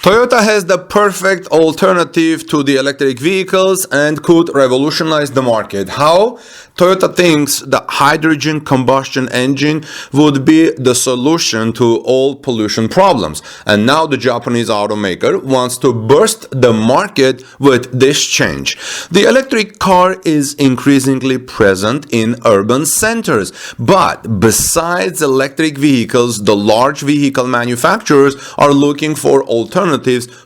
Toyota has the perfect alternative to the electric vehicles and could revolutionize the market. How? Toyota thinks the hydrogen combustion engine would be the solution to all pollution problems. And now the Japanese automaker wants to burst the market with this change. The electric car is increasingly present in urban centers. But besides electric vehicles, the large vehicle manufacturers are looking for alternatives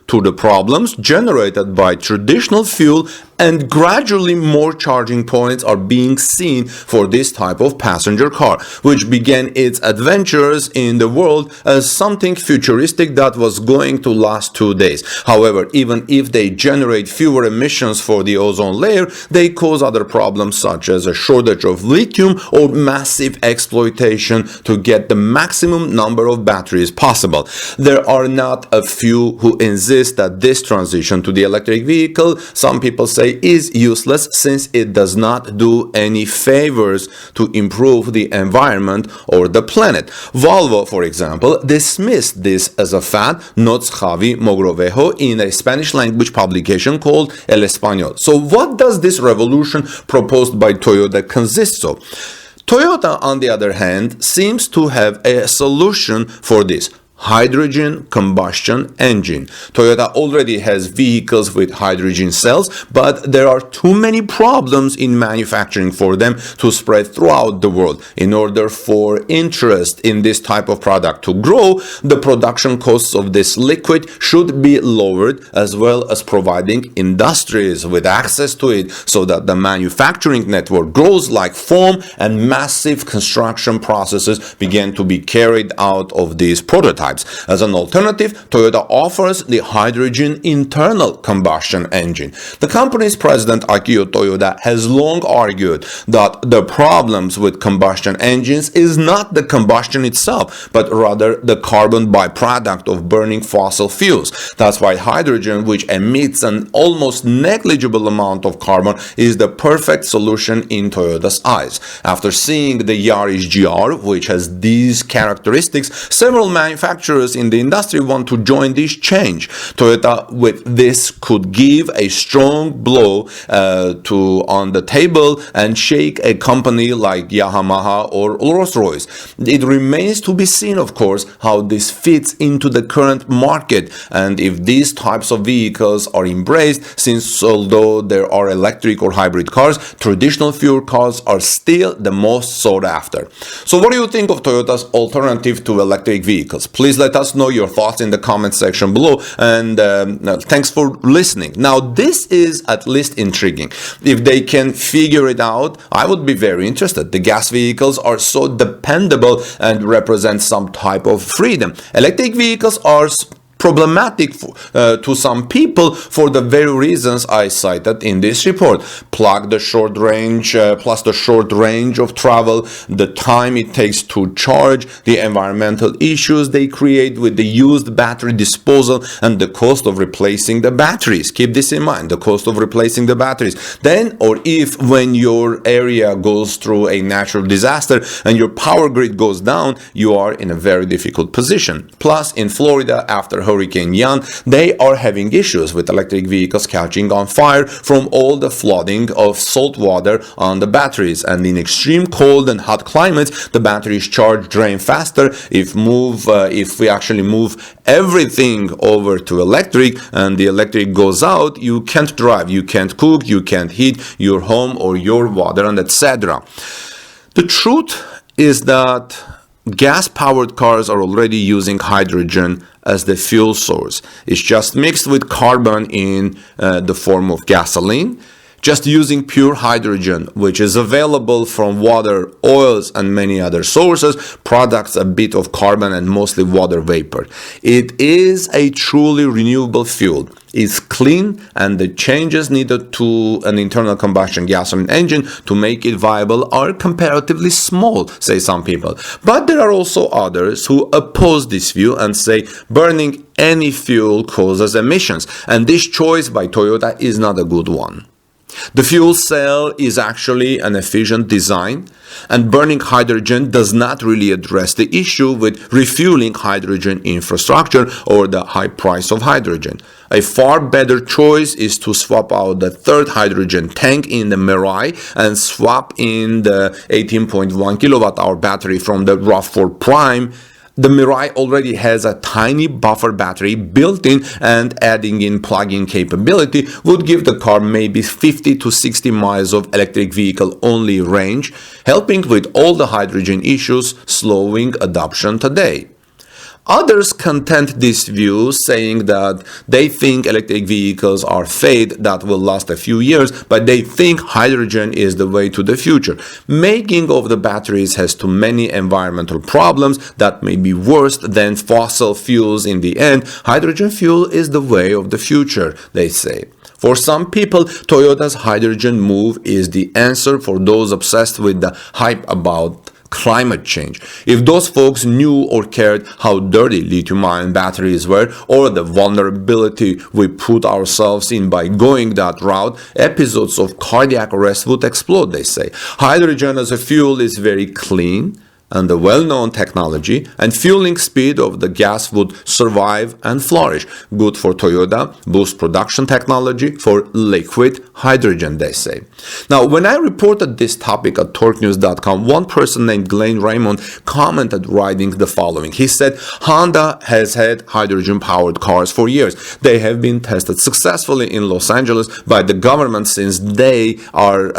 to the problems generated by traditional fuel, and gradually more charging points are being seen for this type of passenger car, which began its adventures in the world as something futuristic that was going to last 2 days. However, even if they generate fewer emissions for the ozone layer, they cause other problems such as a shortage of lithium or massive exploitation to get the maximum number of batteries possible. There are not a few who insist that this transition to the electric vehicle, some people say, is useless since it does not do any favors to improve the environment or the planet. Volvo, for example, dismissed this as a fad, notes Xavi Mogrovejo in a Spanish language publication called Elespanol. So what does this revolution proposed by Toyota consist of? Toyota, on the other hand, seems to have a solution for this. Hydrogen combustion engine. Toyota already has vehicles with hydrogen cells, but there are too many problems in manufacturing for them to spread throughout the world. In order for interest in this type of product to grow, the production costs of this liquid should be lowered, as well as providing industries with access to it so that the manufacturing network grows like foam and massive construction processes begin to be carried out of these prototypes. As an alternative, Toyota offers the hydrogen internal combustion engine. The company's president, Akio Toyoda, has long argued that the problems with combustion engines is not the combustion itself, but rather the carbon byproduct of burning fossil fuels. That's why hydrogen, which emits an almost negligible amount of carbon, is the perfect solution in Toyota's eyes. After seeing the Yaris GR, which has these characteristics, several manufacturers in the industry want to join this change. Toyota with this could give a strong blow on the table and shake a company like Yamaha or Rolls-Royce. It remains to be seen, of course, how this fits into the current market and if these types of vehicles are embraced, since although there are electric or hybrid cars, traditional fuel cars are still the most sought after. So what do you think of Toyota's alternative to electric vehicles? Please let us know your thoughts in the comment section below, and thanks for listening. Now, this is at least intriguing. If they can figure it out, I would be very interested. The gas vehicles are so dependable and represent some type of freedom. Electric vehicles are problematic to some people for the very reasons I cited in this report. Plus the short range of travel, the time it takes to charge, the environmental issues they create with the used battery disposal, and the cost of replacing the batteries. Keep this in mind, the cost of replacing the batteries. Then, or if when your area goes through a natural disaster and your power grid goes down, you are in a very difficult position. Plus, in Florida, after Hurricane Ian, they are having issues with electric vehicles catching on fire from all the flooding of salt water on the batteries, and in extreme cold and hot climates the batteries charge drain faster. If we actually move everything over to electric and the electric goes out, you can't drive, you can't cook, you can't heat your home or your water, and etc. The truth is that gas-powered cars are already using hydrogen as the fuel source. It's just mixed with carbon in the form of gasoline. Just using pure hydrogen, which is available from water, oils, and many other sources, products a bit of carbon and mostly water vapor. It is a truly renewable fuel. It's clean, and the changes needed to an internal combustion gasoline engine to make it viable are comparatively small, say some people. But there are also others who oppose this view and say burning any fuel causes emissions, and this choice by Toyota is not a good one. The fuel cell is actually an efficient design, and burning hydrogen does not really address the issue with refueling hydrogen infrastructure or the high price of hydrogen. A far better choice is to swap out the third hydrogen tank in the Mirai and swap in the 18.1 kilowatt hour battery from the RAV4 Prime. The Mirai already has a tiny buffer battery built in, and adding in plug-in capability would give the car maybe 50 to 60 miles of electric vehicle only range, helping with all the hydrogen issues slowing adoption today. Others contend this view, saying that they think electric vehicles are fad that will last a few years, but they think hydrogen is the way to the future. Making of the batteries has too many environmental problems that may be worse than fossil fuels in the end. Hydrogen fuel is the way of the future, they say. For some people, Toyota's hydrogen move is the answer for those obsessed with the hype about climate change. If those folks knew or cared how dirty lithium-ion batteries were, or the vulnerability we put ourselves in by going that route, episodes of cardiac arrest would explode, they say. Hydrogen as a fuel is very clean and a well-known technology, and fueling speed of the gas would survive and flourish. Good for Toyota, boost production technology for liquid hydrogen, they say. Now, when I reported this topic at torquenews.com, one person named Glenn Raymond commented writing the following. He said, Honda has had hydrogen-powered cars for years. They have been tested successfully in Los Angeles by the government since they are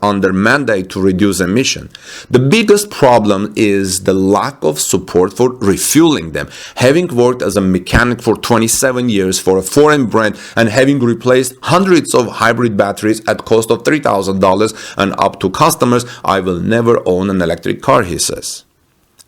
under mandate to reduce emission. The biggest problem is the lack of support for refueling them. Having worked as a mechanic for 27 years for a foreign brand and having replaced hundreds of hybrid batteries at cost of $3,000 and up to customers, I will never own an electric car, he says.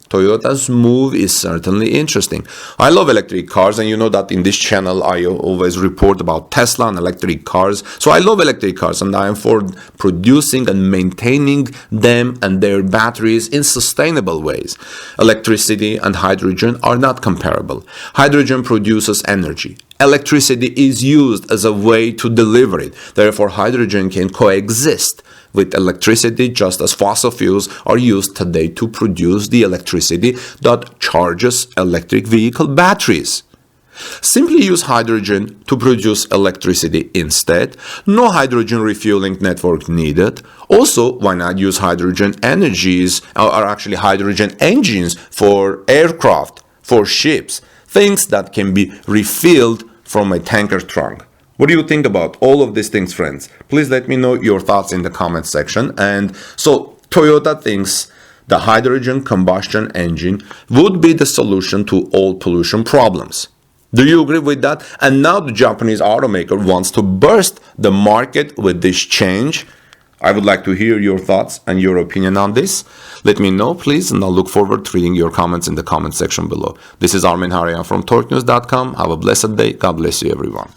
Toyota's move is certainly interesting. I love electric cars, and you know that in this channel I always report about Tesla and electric cars. So I love electric cars, and I am for producing and maintaining them and their batteries in sustainable ways. Electricity and hydrogen are not comparable. Hydrogen produces energy. Electricity is used as a way to deliver it. Therefore, hydrogen can coexist with electricity just as fossil fuels are used today to produce the electricity that charges electric vehicle batteries. Simply use hydrogen to produce electricity instead. No hydrogen refueling network needed. Also, why not use hydrogen hydrogen engines for aircraft, for ships, things that can be refilled from a tanker trunk. What do you think about all of these things, friends? Please let me know your thoughts in the comment section. And so Toyota thinks the hydrogen combustion engine would be the solution to all pollution problems. Do you agree with that? And now the Japanese automaker wants to burst the market with this change. I would like to hear your thoughts and your opinion on this. Let me know, please, and I'll look forward to reading your comments in the comment section below. This is Armin Harian from torquenews.com. Have a blessed day. God bless you, everyone.